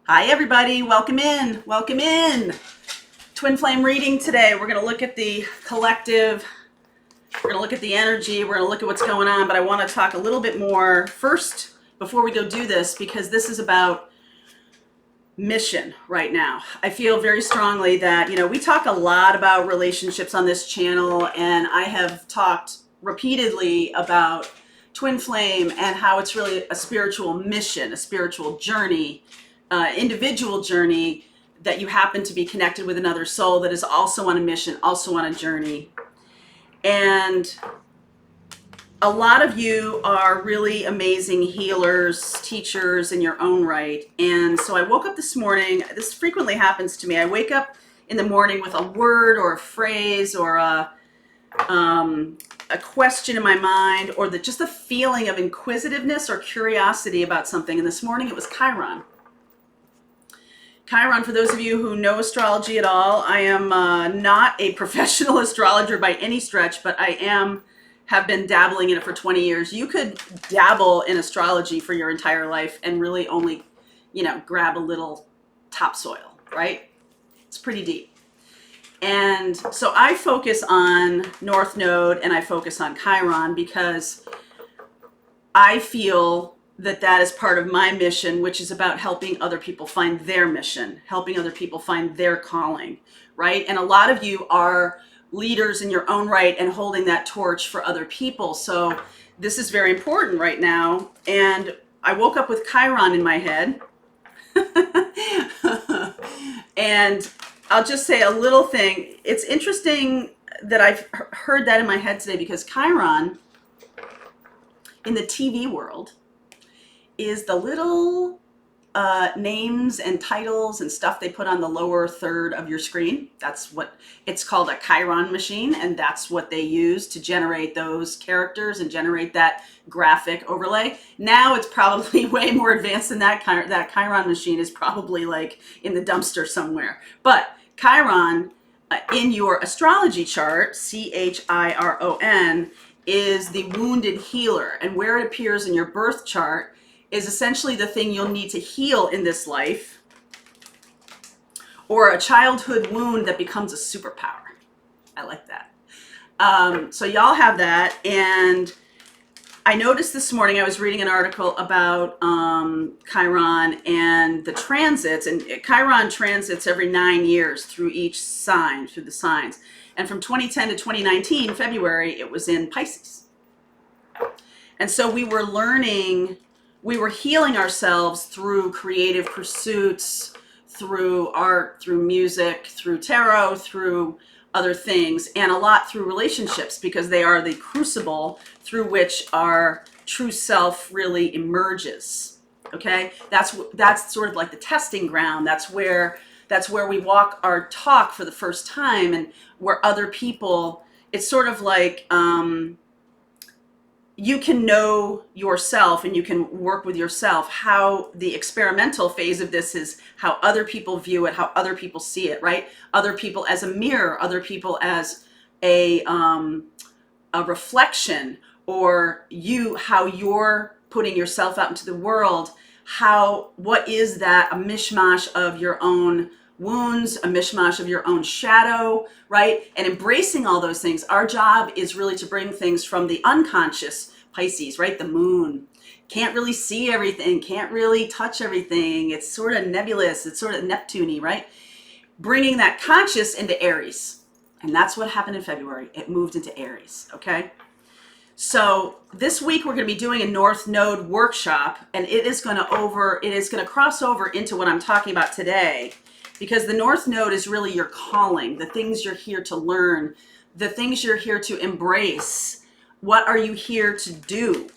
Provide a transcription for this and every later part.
Hi everybody, welcome in, welcome in. Twin flame reading today. We're going to look at the collective, we're going to look at the energy, we're going to look at what's going on, but I want to talk a little bit more first before we go do this, because this is about mission right now. I feel very strongly that, we talk a lot about relationships on this channel, and I have talked repeatedly about twin flame and how it's really a spiritual mission, a spiritual journey, individual journey, that you happen to be connected with another soul that is also on a mission, also on a journey. And a lot of you are really amazing healers, teachers in your own right. And so I woke up this morning, this frequently happens to me. I wake up in the morning with a word or a phrase or a question in my mind, or just a feeling of inquisitiveness or curiosity about something. And this morning it was Chiron. Chiron, for those of you who know astrology at all, I am not a professional astrologer by any stretch, but I have been dabbling in it for 20 years. You could dabble in astrology for your entire life and really only, grab a little topsoil, right? It's pretty deep. And so I focus on North Node and I focus on Chiron because I feel that is part of my mission, which is about helping other people find their mission, helping other people find their calling, right? And a lot of you are leaders in your own right and holding that torch for other people. So this is very important right now. And I woke up with Chiron in my head. And I'll just say a little thing. It's interesting that I've heard that in my head today, because Chiron in the TV world is the little names and titles and stuff they put on the lower third of your screen. That's what it's called, a Chiron machine, and that's what they use to generate those characters and generate that graphic overlay. Now it's probably way more advanced than that. That Chiron machine is probably like in the dumpster somewhere. But Chiron in your astrology chart, Chiron, is the wounded healer, and where it appears in your birth chart is essentially the thing you'll need to heal in this life, or a childhood wound that becomes a superpower. I like that. So y'all have that. And I noticed this morning, I was reading an article about Chiron and the transits, and Chiron transits every 9 years through each sign, through the signs. And from 2010 to 2019, February, it was in Pisces. And so we were learning, we were healing ourselves through creative pursuits, through art, through music, through tarot, through other things, and a lot through relationships, because they are the crucible through which our true self really emerges. Okay? That's sort of like the testing ground. That's where we walk our talk for the first time, and where other people, it's sort of like you can know yourself and you can work with yourself. How the experimental phase of this is how other people view it, how other people see it, right? Other people as a mirror, other people as a reflection, or how you're putting yourself out into the world. What is that? A mishmash of your own wounds, a mishmash of your own shadow, right? And embracing all those things. Our job is really to bring things from the unconscious, Pisces, right? The moon can't really see everything, can't really touch everything. It's sort of nebulous. It's sort of Neptune-y, right? Bringing that conscious into Aries. And that's what happened in February. It moved into Aries, okay? So this week we're going to be doing a North Node workshop, and it is going to cross over into what I'm talking about today. Because the North Node is really your calling, the things you're here to learn, the things you're here to embrace. What are you here to do?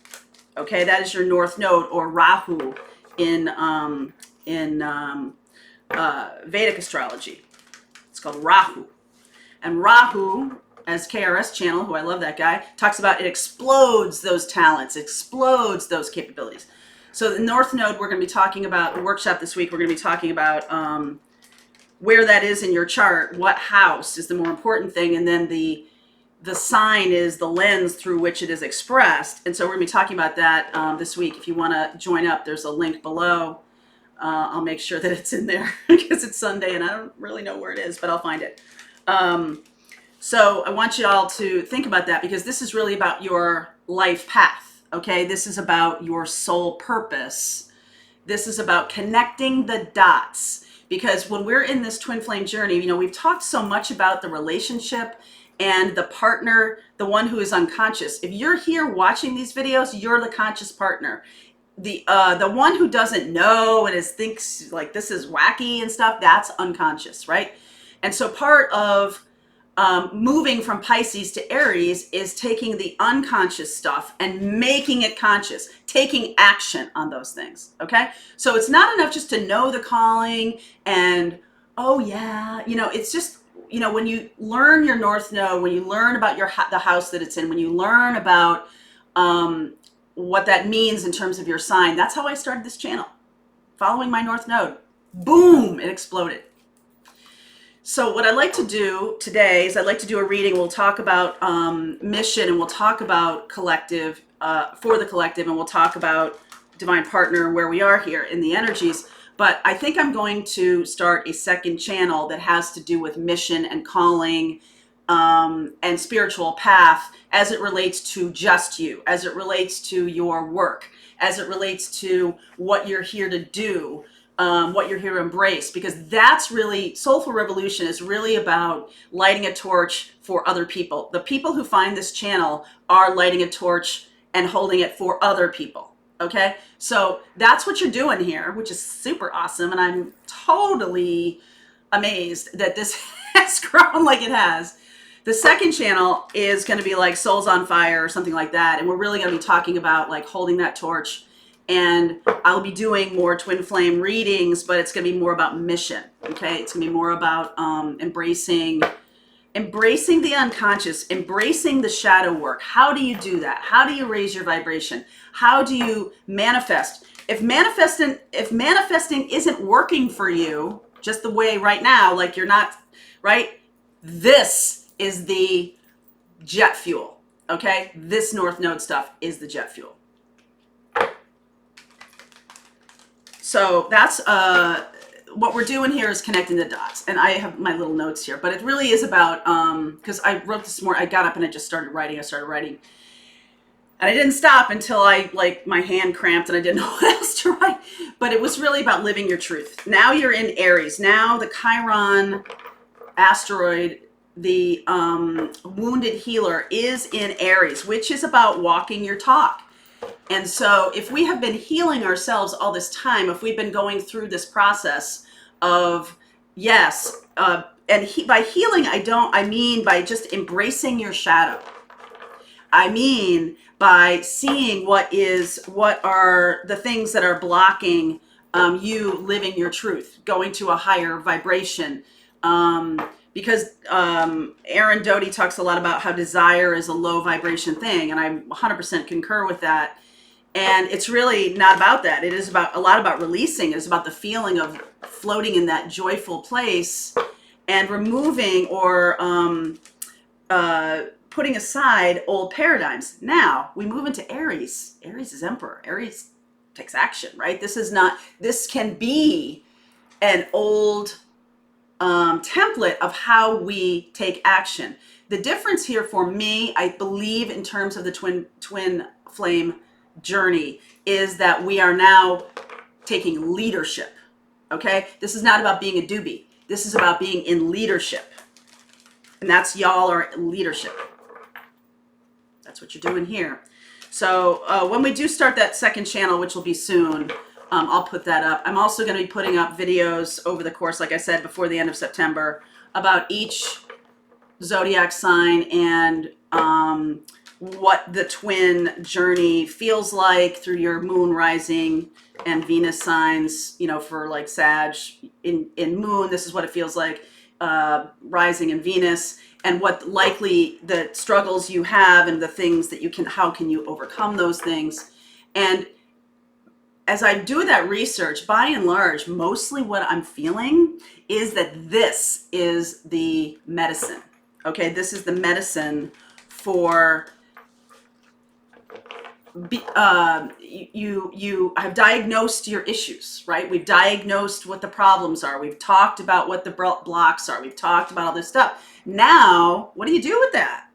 Okay, that is your North Node, or Rahu in Vedic astrology. It's called Rahu. And Rahu, as KRS Channel, who I love that guy, talks about, it explodes those talents, explodes those capabilities. So the North Node, we're going to be talking about, the workshop this week, we're going to be talking about where that is in your chart, what house is the more important thing, and then the sign is the lens through which it is expressed. And so we're going to be talking about that this week. If you want to join up, there's a link below I'll make sure that it's in there because it's Sunday and I don't really know where it is, but I'll find it. So I want you all to think about that, because this is really about your life path. Okay. This is about your soul purpose. This is about connecting the dots, because when we're in this twin flame journey, you know, we've talked so much about the relationship and the partner, the one who is unconscious. If you're here watching these videos, you're the conscious partner. The one who doesn't know and thinks like this is wacky and stuff, that's unconscious, right? And so part of moving from Pisces to Aries is taking the unconscious stuff and making it conscious, taking action on those things. Okay. So it's not enough just to know the calling and, oh yeah, you know, it's just, you know, when you learn your North Node, when you learn about the house that it's in, when you learn about what that means in terms of your sign, that's how I started this channel, following my North Node. Boom, it exploded. So what I'd like to do today is I'd like to do a reading. We'll talk about mission, and we'll talk about collective, for the collective, and we'll talk about divine partner and where we are here in the energies. But I think I'm going to start a second channel that has to do with mission and calling and spiritual path, as it relates to just you, as it relates to your work, as it relates to what you're here to do. What you're here to embrace, because that's really, Soulful Revolution is really about lighting a torch for other people. The people who find this channel are lighting a torch and holding it for other people. Okay. So that's what you're doing here, which is super awesome. And I'm totally amazed that this has grown like it has. The second channel is going to be like Souls on Fire or something like that. And we're really going to be talking about like holding that torch. And I'll be doing more twin flame readings, but it's going to be more about mission. Okay. It's going to be more about embracing the unconscious, embracing the shadow work. How do you do that? How do you raise your vibration? How do you manifest? If manifesting isn't working for you just the way right now, like you're not, right? This is the jet fuel. Okay. This North Node stuff is the jet fuel. So that's what we're doing here, is connecting the dots. And I have my little notes here, but it really is about, because I wrote this morning, I got up and I just started writing. And I didn't stop until my hand cramped and I didn't know what else to write. But it was really about living your truth. Now you're in Aries. Now the Chiron asteroid, the wounded healer, is in Aries, which is about walking your talk. And so if we have been healing ourselves all this time, if we've been going through this process of, yes, by healing, I mean by just embracing your shadow. I mean by seeing what are the things that are blocking you living your truth, going to a higher vibration. Because Aaron Doty talks a lot about how desire is a low vibration thing, and I 100% concur with that. And it's really not about that. It is about a lot about releasing. It's about the feeling of floating in that joyful place and removing or putting aside old paradigms. Now we move into Aries. Aries is Emperor. Aries takes action, right? This can be an old template of how we take action. The difference here for me, I believe, in terms of the twin flame journey, is that we are now taking leadership. Okay. This is not about being a doobie. This is about being in leadership. And that's, y'all are leadership. That's what you're doing here. So when we do start that second channel, which will be soon, I'll put that up. I'm also going to be putting up videos over the course, like I said, before the end of September, about each zodiac sign and what the twin journey feels like through your moon, rising, and Venus signs. You know, for like Sag in moon, this is what it feels like, rising in Venus, and what likely the struggles you have and the things that how can you overcome those things. And as I do that research, by and large, mostly what I'm feeling is that this is the medicine. Okay, this is the medicine for you have diagnosed your issues, right? We've diagnosed what the problems are. We've talked about what the blocks are. We've talked about all this stuff. Now, what do you do with that?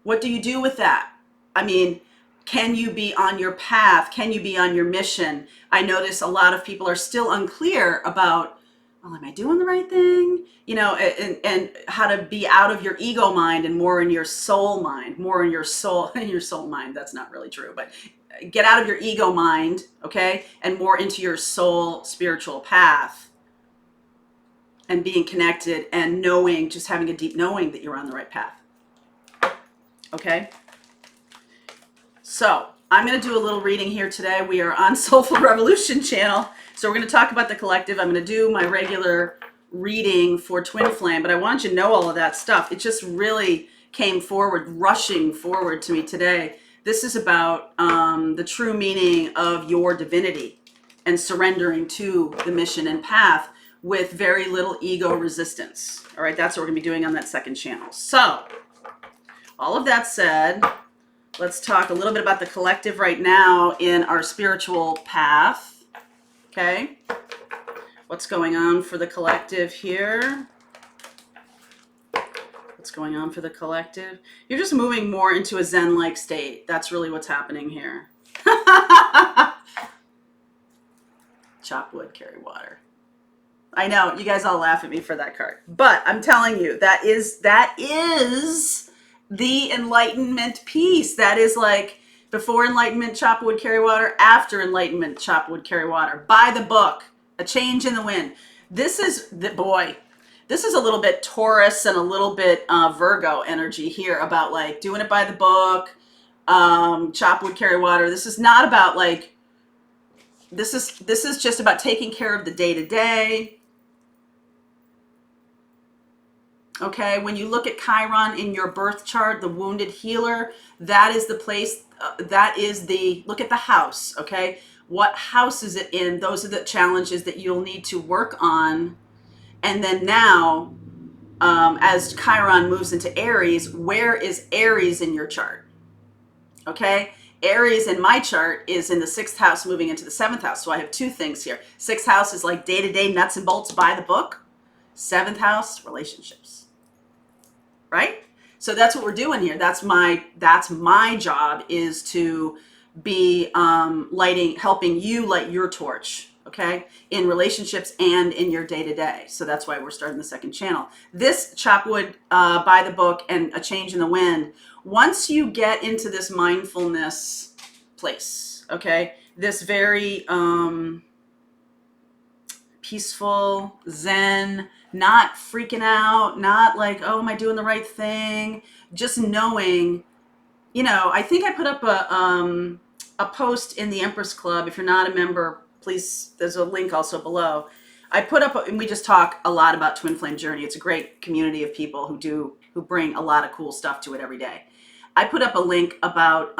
What do you do with that? I mean, can you be on your path? Can you be on your mission? I notice a lot of people are still unclear about, well, am I doing the right thing? You know, and how to be out of your ego mind and more in your soul mind, more in your soul, in your soul mind. That's not really true, but get out of your ego mind, okay? And more into your soul spiritual path and being connected and knowing, just having a deep knowing that you're on the right path. Okay? So I'm going to do a little reading here today. We are on Soulful Revolution channel. So we're going to talk about the collective. I'm going to do my regular reading for Twin Flame, but I want you to know all of that stuff. It just really came forward, rushing forward to me today. This is about the true meaning of your divinity and surrendering to the mission and path with very little ego resistance. All right, that's what we're going to be doing on that second channel. So all of that said, let's talk a little bit about the collective right now in our spiritual path. Okay. What's going on for the collective here? What's going on for the collective? You're just moving more into a Zen-like state. That's really what's happening here. Chop wood, carry water. I know, you guys all laugh at me for that card. But I'm telling you, that is the enlightenment piece. That is like before enlightenment, chop wood, carry water. After enlightenment, chop wood, carry water. By the book, a change in the wind. This is the boy. This is a little bit Taurus and a little bit Virgo energy here about like doing it by the book, chop wood, carry water. This is not about like, this is just about taking care of the day to day. Okay, when you look at Chiron in your birth chart, the wounded healer, that is the place, look at the house, okay? What house is it in? Those are the challenges that you'll need to work on. And then now, as Chiron moves into Aries, where is Aries in your chart? Okay, Aries in my chart is in the 6th house moving into the 7th house. So I have two things here. 6th house is like day-to-day nuts and bolts by the book. 7th house, relationships. Right? So that's what we're doing here. That's my job, is to be helping you light your torch, okay? In relationships and in your day-to-day. So that's why we're starting the second channel. This chop wood by the book and a change in the wind, once you get into this mindfulness place, okay? This very peaceful, zen, not freaking out, not like, oh, am I doing the right thing? Just knowing, you know, I think I put up a post in the Empress Club. If you're not a member, please, there's a link also below. I put up, and we just talk a lot about Twin Flame Journey. It's a great community of people who bring a lot of cool stuff to it every day. I put up a link about,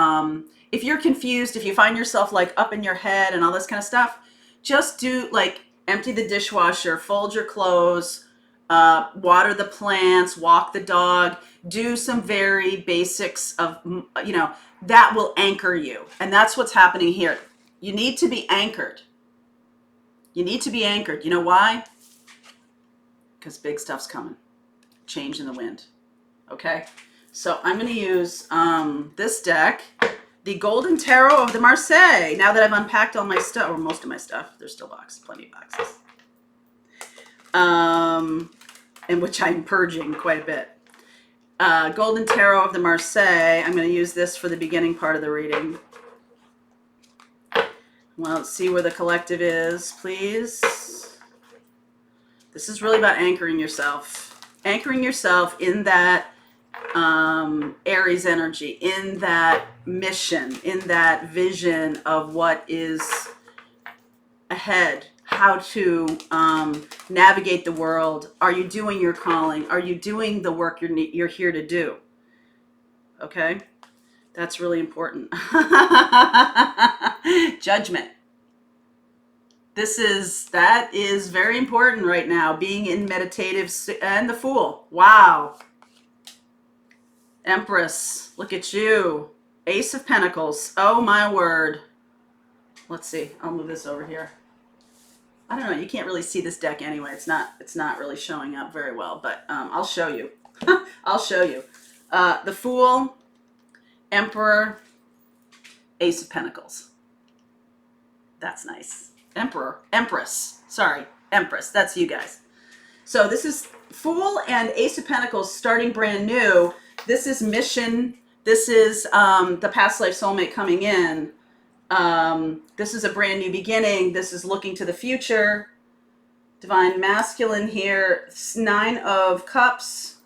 if you're confused, if you find yourself like up in your head and all this kind of stuff, just do like, empty the dishwasher, fold your clothes, water the plants, walk the dog, do some very basics of, you know, that will anchor you. And that's what's happening here. You need to be anchored. You need to be anchored. You know why? Because big stuff's coming. Change in the wind. Okay? So I'm going to use this deck, the Golden Tarot of the Marseille. Now that I've unpacked all my stuff, or most of my stuff, there's still boxes, plenty of boxes. In which I'm purging quite a bit. Golden Tarot of the Marseille. I'm going to use this for the beginning part of the reading. Well, let's see where the collective is, please. This is really about anchoring yourself. Anchoring yourself in that Aries energy, in that mission, in that vision of what is ahead, how to navigate the world. Are you doing your calling? Are you doing the work you're here to do? Okay, that's really important. Judgment. That is very important right now. Being in meditative, and the Fool. Wow. Empress, look at you. Ace of Pentacles. Oh my word. Let's see. I'll move this over here. I don't know. You can't really see this deck anyway. It's not really showing up very well, but I'll show you. I'll show you. The Fool, Emperor, Ace of Pentacles. That's nice. Emperor, Empress. Sorry, Empress. That's you guys. So this is Fool and Ace of Pentacles starting brand new. This is mission. This is the past life soulmate coming in. This is a brand new beginning. This is looking to the future. Divine Masculine here. 9 of Cups.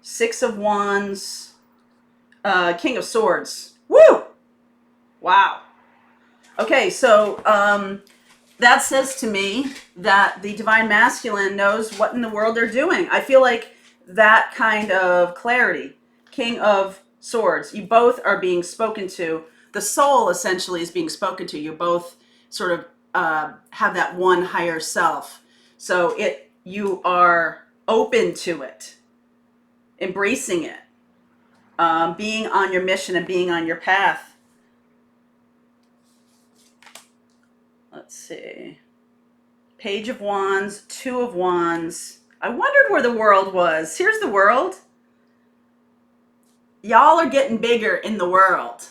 6 of Wands. King of Swords. Woo! Wow. Okay, so that says to me that the Divine Masculine knows what in the world they're doing. I feel like that kind of clarity. King of Swords. You both are being spoken to. The soul essentially is being spoken to. You both sort of have that one higher self. So you are open to it, embracing it, being on your mission and being on your path. Let's see. Page of Wands, 2 of Wands. I wondered where the world was. Here's the world. Y'all are getting bigger in the world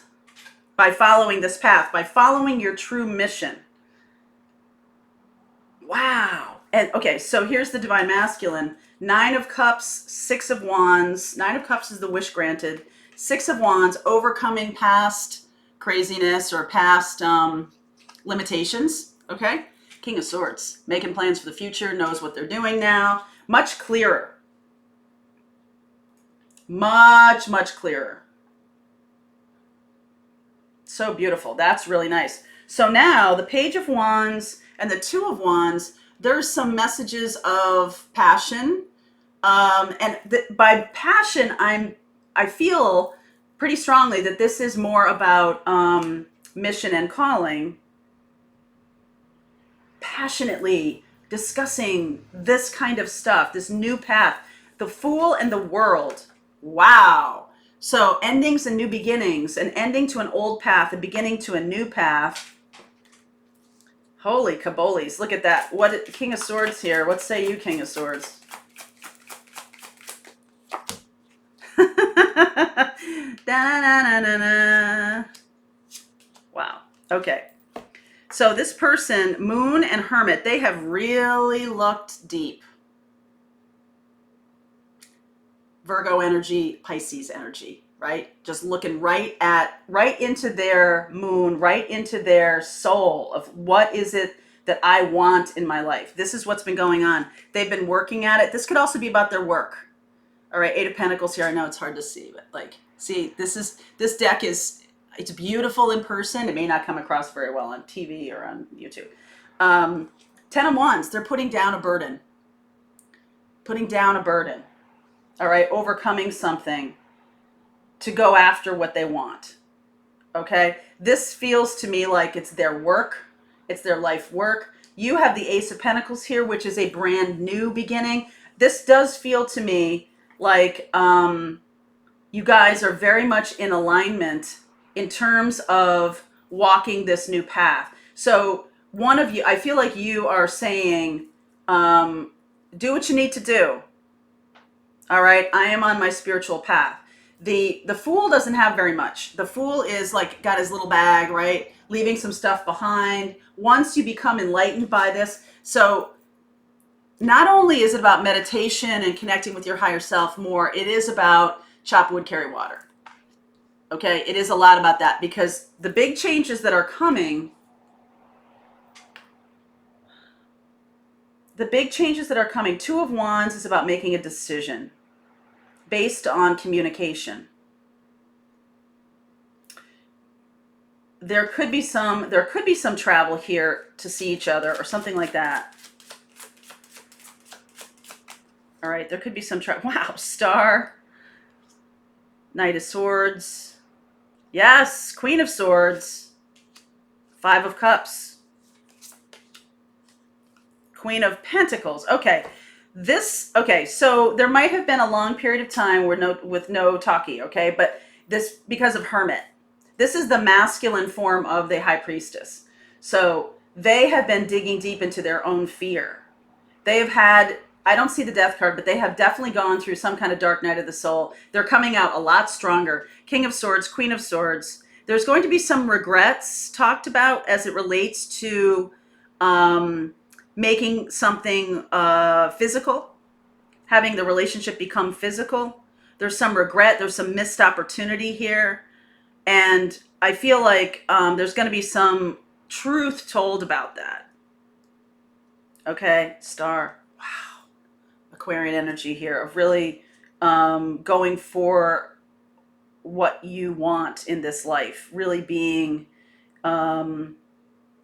by following this path, by following your true mission. Wow. And okay, so here's the Divine Masculine. 9 of Cups, 6 of Wands. 9 of Cups is the wish granted. 6 of Wands, overcoming past craziness or past limitations. Okay? King of Swords, making plans for the future, knows what they're doing now. Much clearer. Much, much clearer. So beautiful. That's really nice. So now the Page of Wands and the 2 of Wands, there's some messages of passion. By passion, I feel pretty strongly that this is more about mission and calling. Passionately discussing this kind of stuff, this new path, the Fool and the World. Wow. So endings and new beginnings, an ending to an old path, a beginning to a new path. Holy kabolis, look at that. What King of Swords here? What say you, King of Swords? Da-na-na-na-na. Wow. Okay. So this person, Moon and Hermit, they have really looked deep. Virgo energy, Pisces energy, right? Just looking right into their moon, right into their soul of what is it that I want in my life. This is what's been going on. They've been working at it. This could also be about their work. All right, 8 of Pentacles here. I know it's hard to see, but like, see, this deck is, it's beautiful in person. It may not come across very well on TV or on YouTube. 10 of Wands, they're putting down a burden. Putting down a burden. All right, overcoming something to go after what they want. Okay, this feels to me like it's their work. It's their life work. You have the Ace of Pentacles here, which is a brand new beginning. This does feel to me like you guys are very much in alignment in terms of walking this new path. So one of you, I feel like you are saying, do what you need to do. All right, I am on my spiritual path. The Fool doesn't have very much. The Fool is like got his little bag, right? Leaving some stuff behind. Once you become enlightened by this, so not only is it about meditation and connecting with your higher self more, it is about chop wood, carry water. Okay, it is a lot about that because the big changes that are coming, 2 of Wands is about making a decision based on communication. There could be some travel here to see each other or something like that. All right, there could be some travel. Wow, Star, Knight of Swords. Yes, Queen of Swords. 5 of Cups. Queen of Pentacles. Okay. So there might have been a long period of time with no talkie, okay? But this because of Hermit. This is the masculine form of the high priestess. So they have been digging deep into their own fear. They have had, I don't see the death card, but they have definitely gone through some kind of dark night of the soul. They're coming out a lot stronger. King of Swords, Queen of Swords. There's going to be some regrets talked about as it relates to making something physical, having the relationship become physical. There's some regret. There's some missed opportunity here. And I feel like there's going to be some truth told about that. Okay, Star. Wow. Aquarian energy here of really going for what you want in this life. Really being,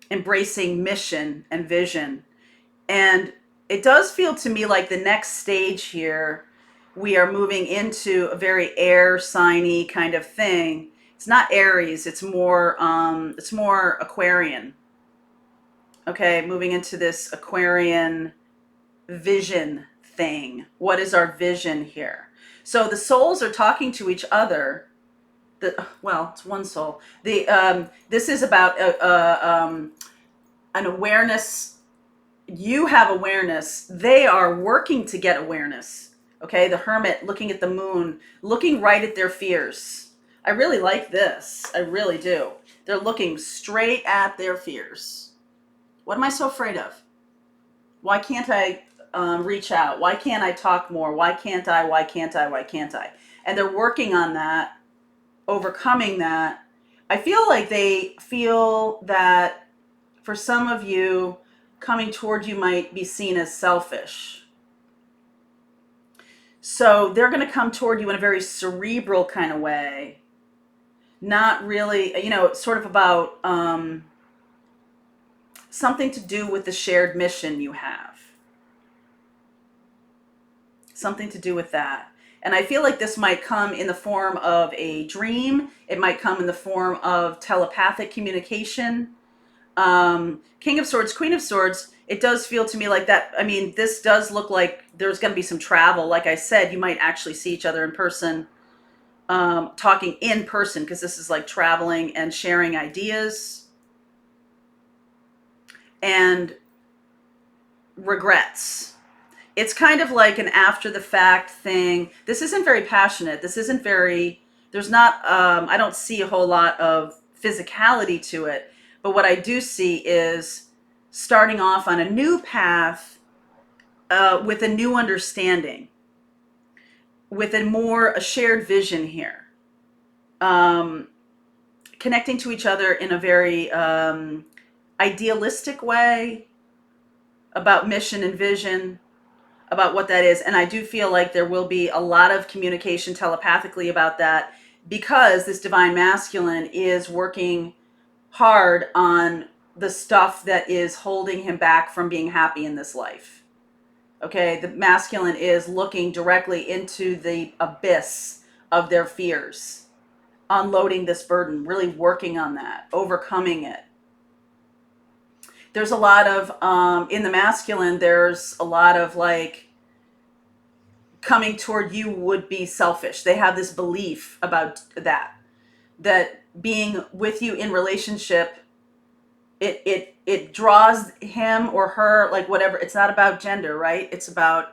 embracing mission and vision. And it does feel to me like the next stage here, we are moving into a very air signy kind of thing. It's not Aries, it's more Aquarian. Okay, moving into this Aquarian vision thing. What is our vision here? So the souls are talking to each other. Well, it's one soul. This is about an awareness. You have awareness. They are working to get awareness. Okay, the Hermit looking at the moon, looking right at their fears. I really like this. I really do. They're looking straight at their fears. What am I so afraid of? Why can't I reach out? Why can't I talk more? Why can't I? Why can't I? Why can't I? And they're working on that, overcoming that. I feel like they feel that for some of you, coming toward you might be seen as selfish. So they're going to come toward you in a very cerebral kind of way. Not really, sort of about something to do with the shared mission you have. Something to do with that. And I feel like this might come in the form of a dream. It might come in the form of telepathic communication. King of Swords, Queen of Swords, it does feel to me like that. I mean, this does look like there's going to be some travel. Like I said, you might actually see each other in person, talking in person, because this is like traveling and sharing ideas. And regrets. It's kind of like an after the fact thing. This isn't very passionate. This isn't very, there's not, I don't see a whole lot of physicality to it. But what I do see is starting off on a new path with a new understanding, with a shared vision here. Connecting to each other in a very idealistic way about mission and vision, about what that is. And I do feel like there will be a lot of communication telepathically about that, because this divine masculine is working hard on the stuff that is holding him back from being happy in this life. Okay, the masculine is looking directly into the abyss of their fears, unloading this burden, really working on that, overcoming it. There's a lot of, in the masculine, there's a lot of like, coming toward you would be selfish. They have this belief about that being with you in relationship, it draws him or her, like whatever. It's not about gender, right? It's about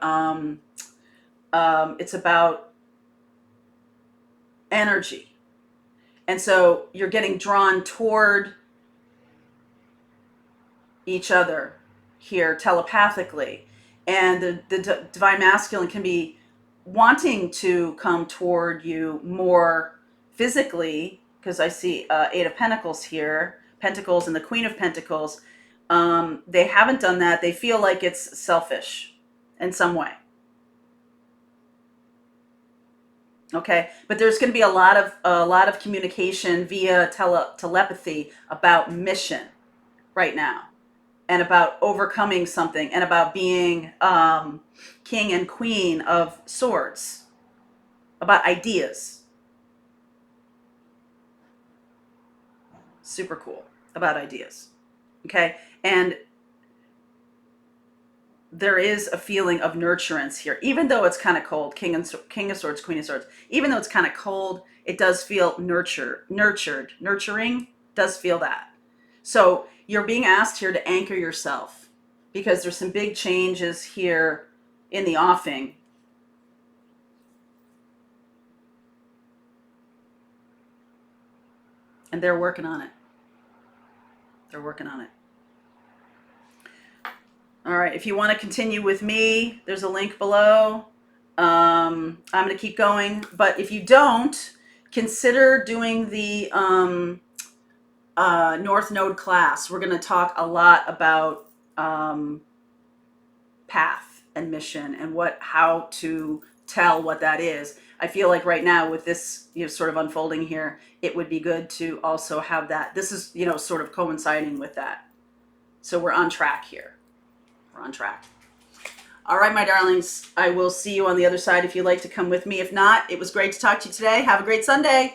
energy. And so you're getting drawn toward each other here telepathically. And the divine masculine can be wanting to come toward you more physically, because I see Eight of Pentacles here, Pentacles and the Queen of Pentacles. They haven't done that. They feel like it's selfish in some way. Okay, but there's going to be a lot of communication via telepathy about mission right now, and about overcoming something, and about being king and queen of swords, about ideas. Super cool, about ideas. Okay, and there is a feeling of nurturance here, even though it's kind of cold. King of Swords, Queen of Swords. Even though it's kind of cold, it does feel nurturing. Does feel that. So you're being asked here to anchor yourself because there's some big changes here in the offing. And they're working on it. They're working on it. All right, if you want to continue with me, there's a link below. I'm going to keep going. But if you don't, consider doing the North Node class. We're going to talk a lot about path and mission and how to tell what that is. I feel like right now with this, sort of unfolding here, it would be good to also have that. This is, sort of coinciding with that. So we're on track here. We're on track. All right, my darlings, I will see you on the other side if you'd like to come with me. If not, it was great to talk to you today. Have a great Sunday.